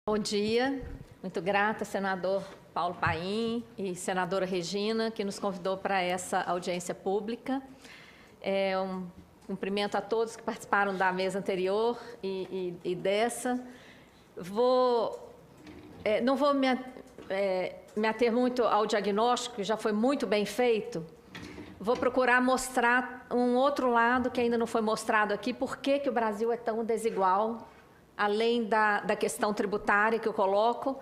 Bom dia, muito grata, senador Paulo Paim e senadora Regina, que nos convidou para essa audiência pública. Um cumprimento a todos que participaram da mesa anterior e dessa. Não vou me ater muito ao diagnóstico, que já foi muito bem feito. Vou procurar mostrar um outro lado que ainda não foi mostrado aqui, por que o Brasil é tão desigual. Além da questão tributária que eu coloco,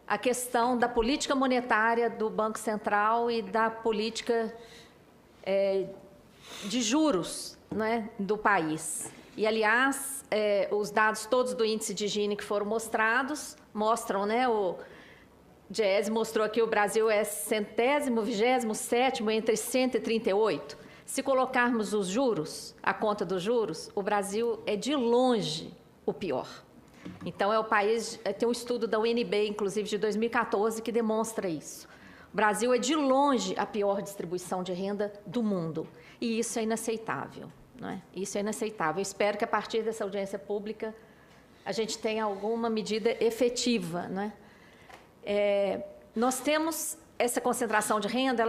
a questão da política monetária do Banco Central e da política de juros, né, do país. E, aliás, os dados todos do índice de Gini que foram mostrados, mostram, né, o Diese mostrou aqui, o Brasil é 100º, 27º entre 138. Se colocarmos os juros, a conta dos juros, o Brasil é de longe o pior. Então, é o país, tem um estudo da UNB, inclusive, de 2014, que demonstra isso. O Brasil é, de longe, a pior distribuição de renda do mundo. E isso é inaceitável, não é? Isso é inaceitável. Eu espero que, a partir dessa audiência pública, a gente tenha alguma medida efetiva, não é? Nós temos essa concentração de renda,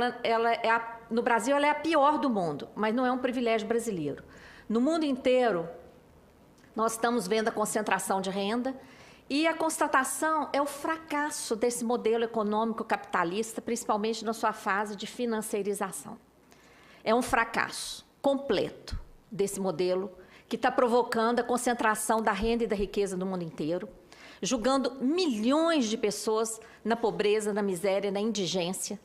no Brasil, ela é a pior do mundo, mas não é um privilégio brasileiro. No mundo inteiro, nós estamos vendo a concentração de renda e a constatação é o fracasso desse modelo econômico capitalista, principalmente na sua fase de financiarização. É um fracasso completo desse modelo que está provocando a concentração da renda e da riqueza no mundo inteiro, julgando milhões de pessoas na pobreza, na miséria, na indigência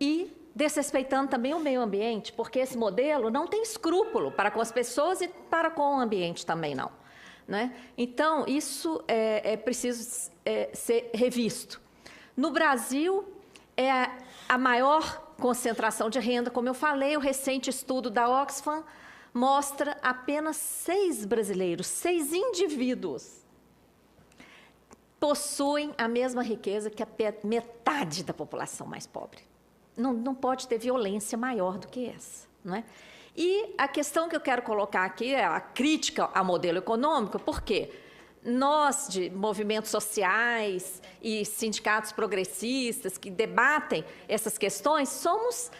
e desrespeitando também o meio ambiente, porque esse modelo não tem escrúpulo para com as pessoas e para com o ambiente também não, né? Então, isso é preciso ser revisto. No Brasil, é a maior concentração de renda, como eu falei, o recente estudo da Oxfam mostra apenas 6 brasileiros, 6 indivíduos, possuem a mesma riqueza que a metade da população mais pobre. Não pode ter violência maior do que essa, não é? E a questão que eu quero colocar aqui é a crítica ao modelo econômico, porque nós, de movimentos sociais e sindicatos progressistas que debatem essas questões, somos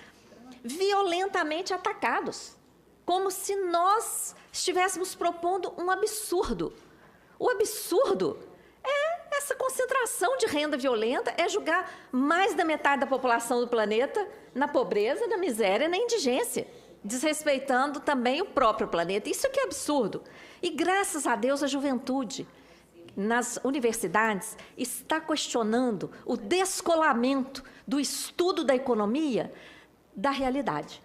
violentamente atacados, como se nós estivéssemos propondo um absurdo. O absurdo é essa concentração de renda violenta, é julgar mais da metade da população do planeta na pobreza, na miséria, na indigência, desrespeitando também o próprio planeta. Isso que é absurdo. E, graças a Deus, a juventude nas universidades está questionando o descolamento do estudo da economia da realidade.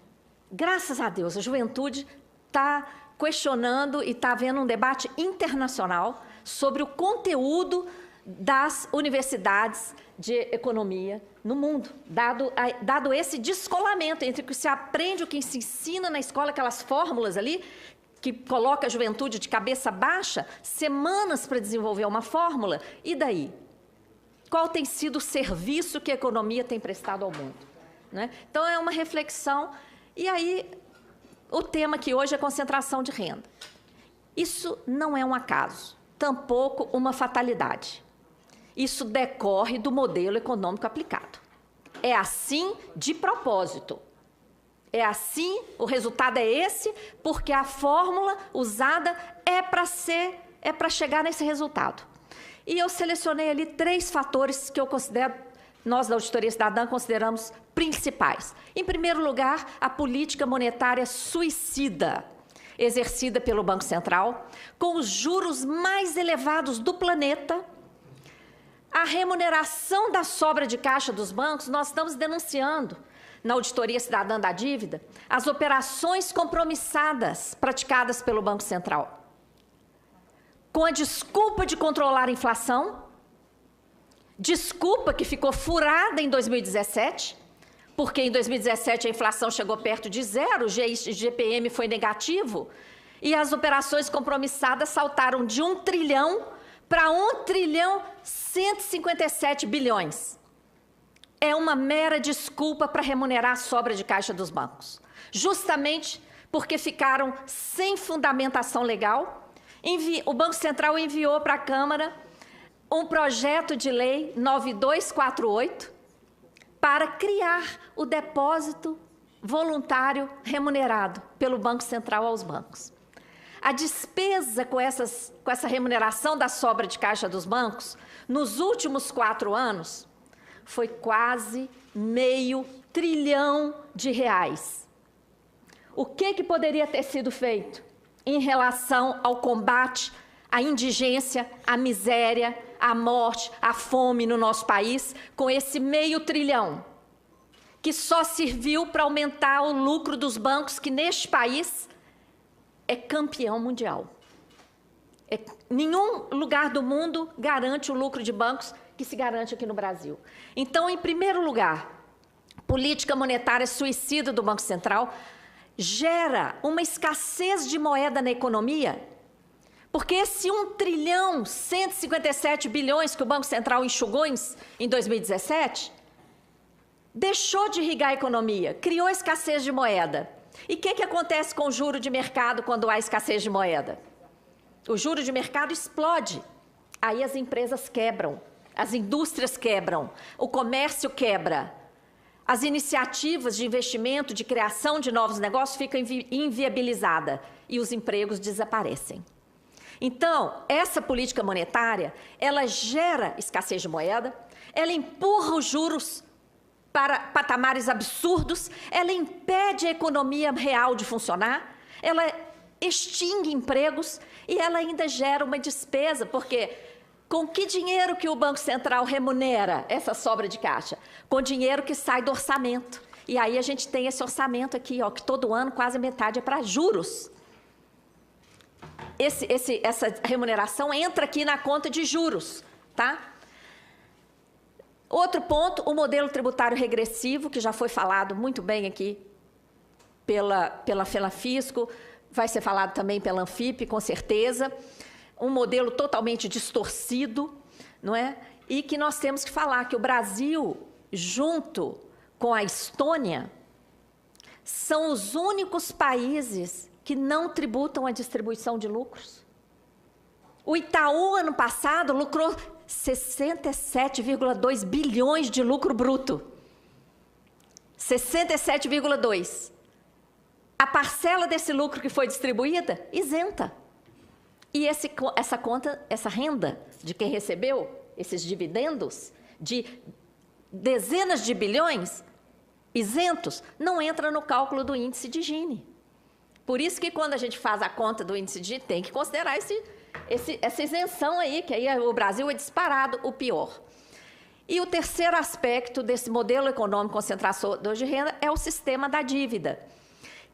Graças a Deus, a juventude está questionando e está havendo um debate internacional sobre o conteúdo das universidades de economia no mundo, dado esse descolamento entre o que se aprende e o que se ensina na escola, aquelas fórmulas ali, que coloca a juventude de cabeça baixa, semanas para desenvolver uma fórmula, e daí? Qual tem sido o serviço que a economia tem prestado ao mundo, né? Então, é uma reflexão, e aí o tema aqui hoje é concentração de renda. Isso não é um acaso, tampouco uma fatalidade. Isso decorre do modelo econômico aplicado. É assim de propósito. É assim, o resultado é esse, porque a fórmula usada é para chegar nesse resultado. E eu selecionei ali 3 fatores que eu considero, nós da Auditoria Cidadã consideramos principais. Em primeiro lugar, a política monetária suicida, exercida pelo Banco Central, com os juros mais elevados do planeta, a remuneração da sobra de caixa dos bancos. Nós estamos denunciando na Auditoria Cidadã da Dívida as operações compromissadas praticadas pelo Banco Central, com a desculpa de controlar a inflação, desculpa que ficou furada em 2017, porque em 2017 a inflação chegou perto de 0, o GPM foi negativo, e as operações compromissadas saltaram de 1 trilhão para 1 trilhão 157 bilhões. É uma mera desculpa para remunerar a sobra de caixa dos bancos, justamente porque ficaram sem fundamentação legal. O Banco Central enviou para a Câmara um projeto de lei 9248 para criar o depósito voluntário remunerado pelo Banco Central aos bancos. A despesa com essa remuneração da sobra de caixa dos bancos, nos últimos 4 anos, foi quase R$500 bilhão. O que poderia ter sido feito em relação ao combate à indigência, à miséria, à morte, à fome no nosso país, com esse R$500 bilhão, que só serviu para aumentar o lucro dos bancos, que neste país é campeão mundial. Nenhum lugar do mundo garante o lucro de bancos que se garante aqui no Brasil. Então, em primeiro lugar, política monetária suicida do Banco Central gera uma escassez de moeda na economia, porque esse 1.157 bilhões que o Banco Central enxugou em 2017 deixou de irrigar a economia, criou escassez de moeda. E o que acontece com o juro de mercado quando há escassez de moeda? O juro de mercado explode, aí as empresas quebram, as indústrias quebram, o comércio quebra, as iniciativas de investimento, de criação de novos negócios ficam inviabilizadas e os empregos desaparecem. Então, essa política monetária, ela gera escassez de moeda, ela empurra os juros para patamares absurdos, ela impede a economia real de funcionar, ela extingue empregos e ela ainda gera uma despesa, porque com que dinheiro que o Banco Central remunera essa sobra de caixa? Com dinheiro que sai do orçamento. E aí a gente tem esse orçamento aqui, ó, que todo ano quase metade é para juros. Essa remuneração entra aqui na conta de juros, tá? Outro ponto, o modelo tributário regressivo, que já foi falado muito bem aqui pela FENAFISCO, vai ser falado também pela Anfip, com certeza. Um modelo totalmente distorcido, não é? E que nós temos que falar que o Brasil, junto com a Estônia, são os únicos países que não tributam a distribuição de lucros. O Itaú, ano passado, lucrou 67,2 bilhões de lucro bruto. 67,2. A parcela desse lucro que foi distribuída, isenta. E essa conta, essa renda de quem recebeu esses dividendos de dezenas de bilhões isentos, não entra no cálculo do índice de Gini. Por isso que quando a gente faz a conta do índice de Gini, tem que considerar essa isenção aí, que aí o Brasil é disparado o pior. E o terceiro aspecto desse modelo econômico concentrador de renda é o sistema da dívida,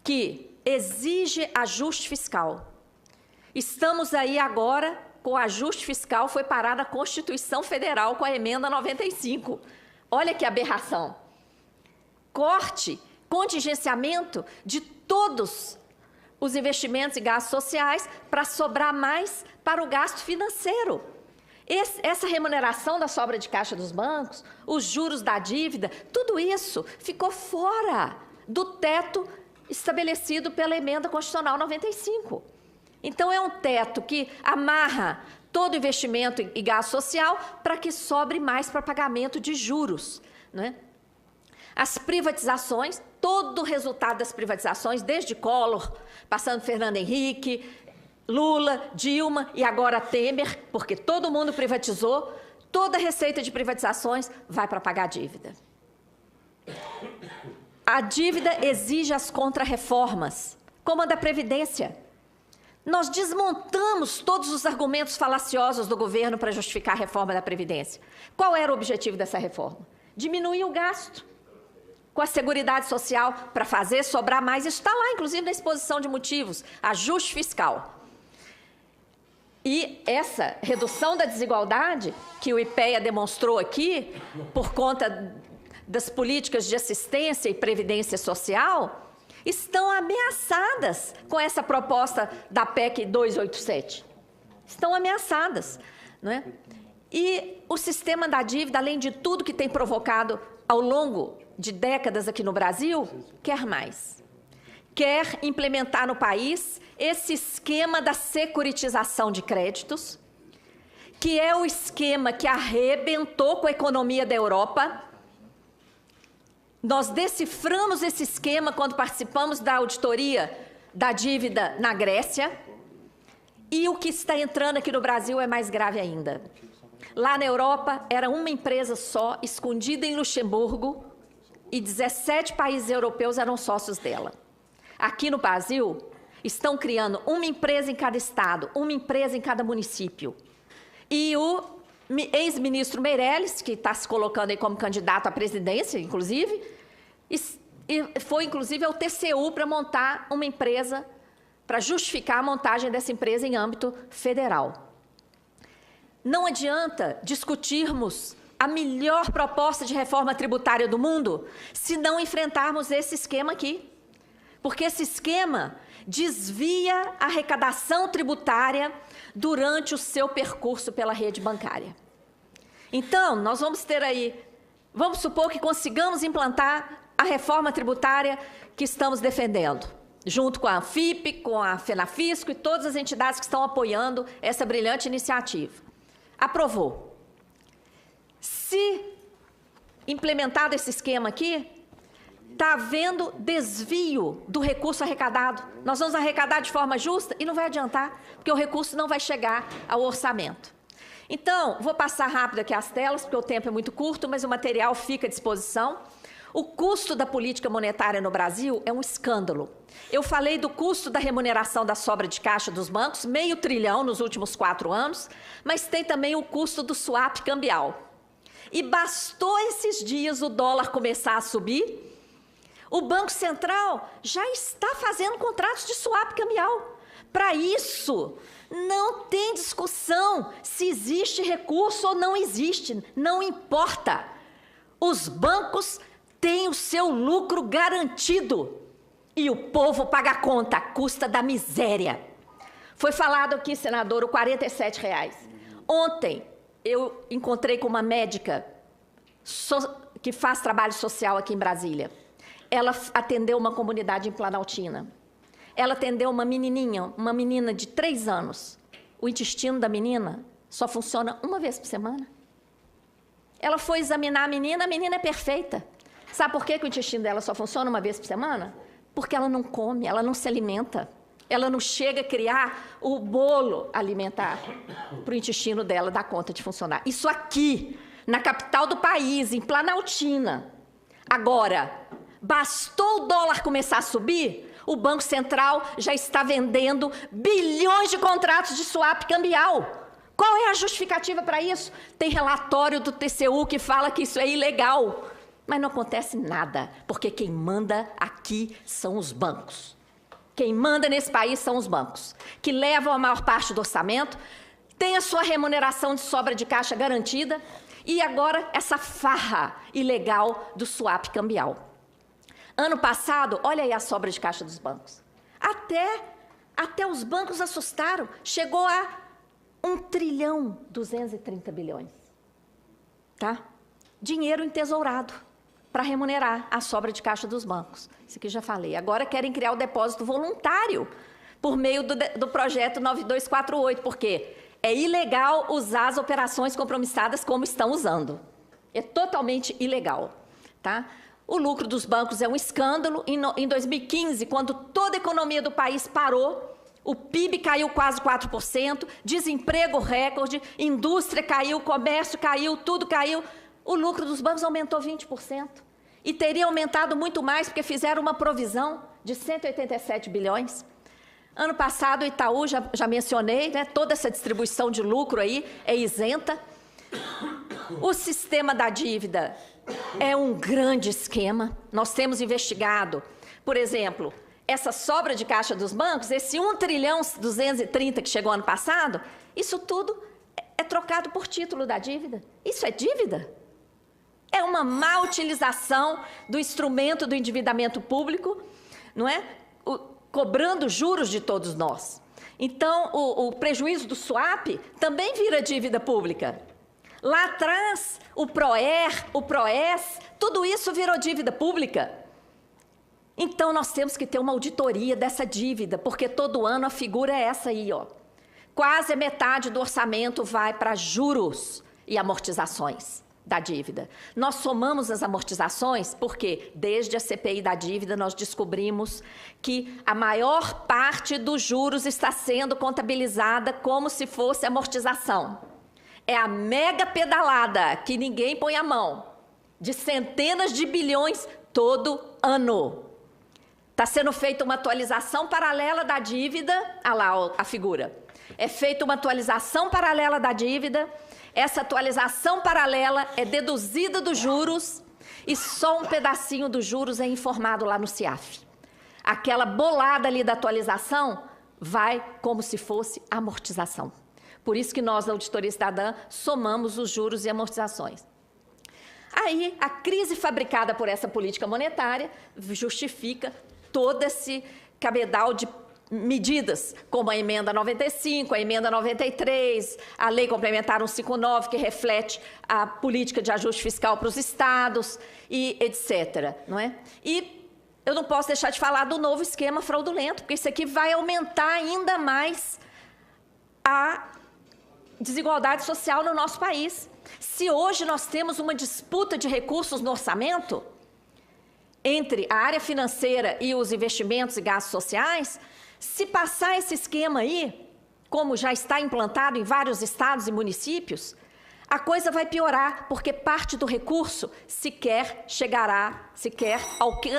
que exige ajuste fiscal. Estamos aí agora com o ajuste fiscal, foi parar na Constituição Federal com a emenda 95. Olha que aberração. Corte, contingenciamento de todos os investimentos e gastos sociais para sobrar mais para o gasto financeiro. Essa remuneração da sobra de caixa dos bancos, os juros da dívida, tudo isso ficou fora do teto estabelecido pela emenda constitucional 95. Então, é um teto que amarra todo investimento e gasto social para que sobre mais para pagamento de juros, não é? As privatizações, todo o resultado das privatizações, desde Collor, passando Fernando Henrique, Lula, Dilma e agora Temer, porque todo mundo privatizou, toda a receita de privatizações vai para pagar a dívida. A dívida exige as contrarreformas, como a da Previdência. Nós desmontamos todos os argumentos falaciosos do governo para justificar a reforma da Previdência. Qual era o objetivo dessa reforma? Diminuir o gasto com a Seguridade Social para fazer sobrar mais. Isso está lá, inclusive, na exposição de motivos, ajuste fiscal. E essa redução da desigualdade, que o IPEA demonstrou aqui, por conta das políticas de assistência e previdência social, estão ameaçadas com essa proposta da PEC 287. Estão ameaçadas, não é? E o sistema da dívida, além de tudo que tem provocado ao longo de décadas aqui no Brasil, quer mais. Quer implementar no país esse esquema da securitização de créditos, que é o esquema que arrebentou com a economia da Europa. Nós deciframos esse esquema quando participamos da auditoria da dívida na Grécia. E o que está entrando aqui no Brasil é mais grave ainda. Lá na Europa, era uma empresa só, escondida em Luxemburgo, e 17 países europeus eram sócios dela. Aqui no Brasil, estão criando uma empresa em cada estado, uma empresa em cada município. E o ex-ministro Meirelles, que está se colocando aí como candidato à presidência, inclusive, e foi, inclusive, ao TCU para montar uma empresa, para justificar a montagem dessa empresa em âmbito federal. Não adianta discutirmos a melhor proposta de reforma tributária do mundo se não enfrentarmos esse esquema aqui. Porque esse esquema desvia a arrecadação tributária durante o seu percurso pela rede bancária. Então, nós vamos ter aí, vamos supor que consigamos implantar a reforma tributária que estamos defendendo, junto com a ANFIP, com a FENAFISCO e todas as entidades que estão apoiando essa brilhante iniciativa. Aprovou. Se implementado esse esquema aqui, está havendo desvio do recurso arrecadado. Nós vamos arrecadar de forma justa e não vai adiantar, porque o recurso não vai chegar ao orçamento. Então, vou passar rápido aqui as telas, porque o tempo é muito curto, mas o material fica à disposição. O custo da política monetária no Brasil é um escândalo. Eu falei do custo da remuneração da sobra de caixa dos bancos, R$500 bilhão nos últimos 4 anos, mas tem também o custo do swap cambial. E bastou esses dias o dólar começar a subir, o Banco Central já está fazendo contratos de swap cambial. Para isso, não tem discussão se existe recurso ou não existe, não importa. Os bancos têm o seu lucro garantido e o povo paga a conta, à custa da miséria. Foi falado aqui, senador, o R$ 47,00. Ontem, eu encontrei com uma médica que faz trabalho social aqui em Brasília. Ela atendeu uma comunidade em Planaltina. Ela atendeu uma menininha, uma menina de 3 anos. O intestino da menina só funciona uma vez por semana. Ela foi examinar a menina é perfeita. Sabe por que o intestino dela só funciona uma vez por semana? Porque ela não come, ela não se alimenta. Ela não chega a criar o bolo alimentar para o intestino dela dar conta de funcionar. Isso aqui, na capital do país, em Planaltina. Agora, bastou o dólar começar a subir, o Banco Central já está vendendo bilhões de contratos de swap cambial. Qual é a justificativa para isso? Tem relatório do TCU que fala que isso é ilegal. Mas não acontece nada, porque quem manda aqui são os bancos. Quem manda nesse país são os bancos, que levam a maior parte do orçamento, tem a sua remuneração de sobra de caixa garantida, e agora essa farra ilegal do swap cambial. Ano passado, olha aí a sobra de caixa dos bancos. Até os bancos assustaram. Chegou a 1,230 trilhão. Tá? Dinheiro entesourado para remunerar a sobra de caixa dos bancos. Isso aqui já falei. Agora querem criar o depósito voluntário por meio do projeto 9248, porque é ilegal usar as operações compromissadas como estão usando. É totalmente ilegal. Tá? O lucro dos bancos é um escândalo. Em 2015, quando toda a economia do país parou, o PIB caiu quase 4%, desemprego recorde, indústria caiu, comércio caiu, tudo caiu. O lucro dos bancos aumentou 20%. E teria aumentado muito mais, porque fizeram uma provisão de 187 bilhões. Ano passado, o Itaú, já mencionei, né, toda essa distribuição de lucro aí é isenta. O sistema da dívida é um grande esquema. Nós temos investigado, por exemplo, essa sobra de caixa dos bancos, esse 1,230 trilhão que chegou ano passado, isso tudo é trocado por título da dívida. Isso é dívida? É uma má utilização do instrumento do endividamento público, não é? Cobrando juros de todos nós. Então, o prejuízo do swap também vira dívida pública. Lá atrás, o PROER, o PROES, tudo isso virou dívida pública. Então, nós temos que ter uma auditoria dessa dívida, porque todo ano a figura é essa aí, ó. quase a metade do orçamento vai para juros e amortizações da dívida. Nós somamos as amortizações porque, desde a CPI da dívida, nós descobrimos que a maior parte dos juros está sendo contabilizada como se fosse amortização. É a mega pedalada que ninguém põe a mão, de centenas de bilhões todo ano. Está sendo feita uma atualização paralela da dívida, olha lá a figura. É feita uma atualização paralela da dívida. Essa atualização paralela é deduzida dos juros e só um pedacinho dos juros é informado lá no CIAF. Aquela bolada ali da atualização vai como se fosse amortização. Por isso que nós, da Auditoria Cidadã, somamos os juros e amortizações. Aí, a crise fabricada por essa política monetária justifica todo esse cabedal de medidas, como a emenda 95, a emenda 93, a lei complementar 159, que reflete a política de ajuste fiscal para os estados, e etc. Não é? E eu não posso deixar de falar do novo esquema fraudulento, porque isso aqui vai aumentar ainda mais a desigualdade social no nosso país. Se hoje nós temos uma disputa de recursos no orçamento entre a área financeira e os investimentos e gastos sociais, se passar esse esquema aí, como já está implantado em vários estados e municípios, a coisa vai piorar, porque parte do recurso sequer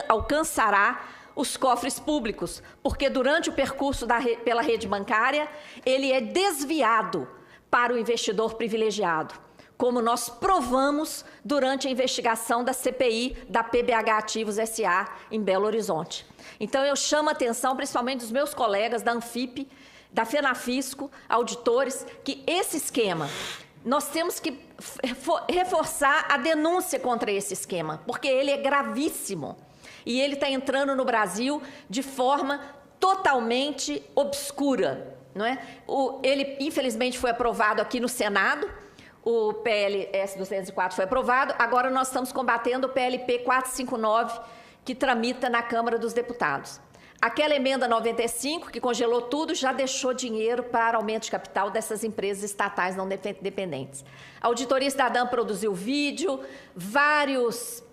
alcançará os cofres públicos, porque durante o percurso pela rede bancária, ele é desviado para o investidor privilegiado, como nós provamos durante a investigação da CPI da PBH Ativos S.A. em Belo Horizonte. Então, eu chamo a atenção, principalmente dos meus colegas da Anfip, da FENAFISCO, auditores, que esse esquema, nós temos que reforçar a denúncia contra esse esquema, porque ele é gravíssimo e ele está entrando no Brasil de forma totalmente obscura. Não é? Ele, infelizmente, foi aprovado aqui no Senado, o PLS 204 foi aprovado, agora nós estamos combatendo o PLP 459, que tramita na Câmara dos Deputados. Aquela emenda 95, que congelou tudo, já deixou dinheiro para aumento de capital dessas empresas estatais não dependentes. A Auditoria Cidadã produziu vídeo, vários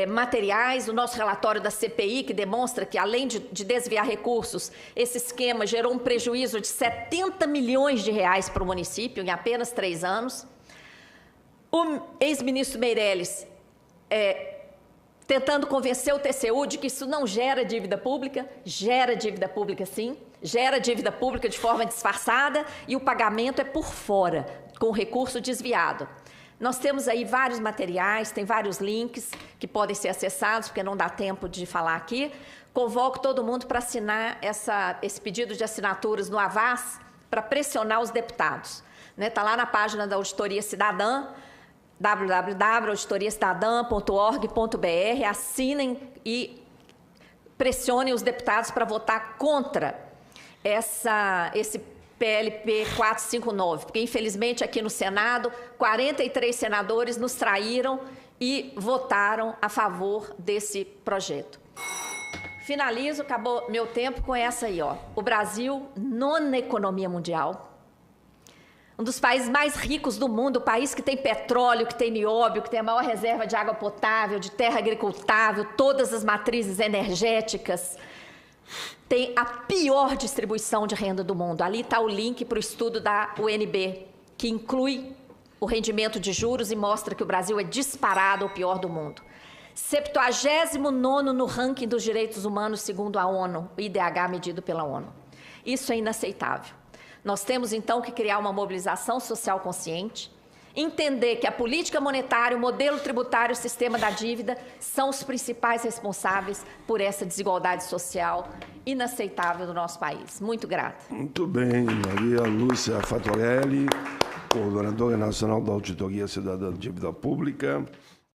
materiais, o nosso relatório da CPI, que demonstra que, além de desviar recursos, esse esquema gerou um prejuízo de 70 milhões de reais para o município em apenas 3 anos. O ex-ministro Meirelles, tentando convencer o TCU de que isso não gera dívida pública sim, gera dívida pública de forma disfarçada e o pagamento é por fora, com recurso desviado. Nós temos aí vários materiais, tem vários links que podem ser acessados, porque não dá tempo de falar aqui. Convoco todo mundo para assinar esse pedido de assinaturas no Avaz, para pressionar os deputados. Está lá na página da Auditoria Cidadã, www.auditoriacidadã.org.br, assinem e pressionem os deputados para votar contra esse PLP 459, porque, infelizmente, aqui no Senado, 43 senadores nos traíram e votaram a favor desse projeto. Finalizo, acabou meu tempo com essa aí, ó. O Brasil, 9ª economia mundial, um dos países mais ricos do mundo, o país que tem petróleo, que tem nióbio, que tem a maior reserva de água potável, de terra agricultável, todas as matrizes energéticas, tem a pior distribuição de renda do mundo. Ali está o link para o estudo da UNB, que inclui o rendimento de juros e mostra que o Brasil é disparado o pior do mundo. 79º no ranking dos direitos humanos, segundo a ONU, o IDH medido pela ONU. Isso é inaceitável. Nós temos, então, que criar uma mobilização social consciente, entender que a política monetária, o modelo tributário, o sistema da dívida são os principais responsáveis por essa desigualdade social inaceitável do nosso país. Muito grata. Muito bem, Maria Lúcia Fattorelli, coordenadora nacional da Auditoria Cidadã de Dívida Pública.